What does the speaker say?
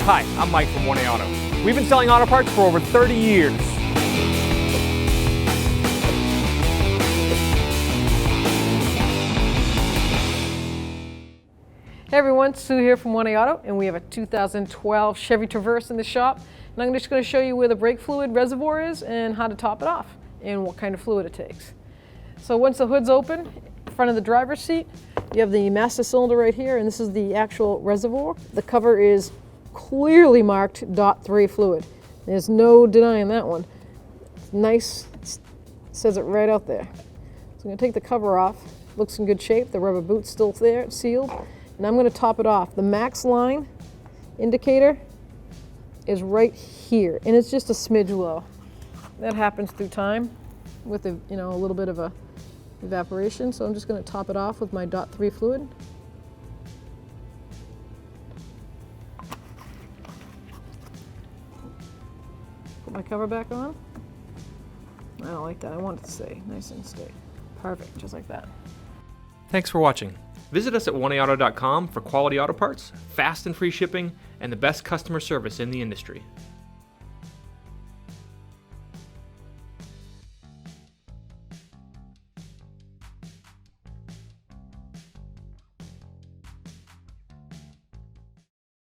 Hi, I'm Mike from 1A Auto. We've been selling auto parts for over 30 years. Hey everyone, Sue here from 1A Auto, and we have a 2012 Chevy Traverse in the shop. And I'm just going to show you where the brake fluid reservoir is and how to top it off and what kind of fluid it takes. So once the hood's open, in front of the driver's seat, you have the master cylinder right here, and this is the actual reservoir. The cover is clearly marked .3 fluid. There's no denying that one. It's nice, it says it right out there. So I'm going to take the cover off. Looks in good shape. The rubber boot's still there, it's sealed. And I'm going to top it off. The max line indicator is right here, and it's just a smidge low. That happens through time with a little bit of a evaporation. So I'm just going to top it off with my .3 fluid. Put my cover back on. I don't like that. I want it to stay nice and stay. Perfect, just like that. Thanks for watching. Visit us at 1AAuto.com for quality auto parts, fast and free shipping, and the best customer service in the industry.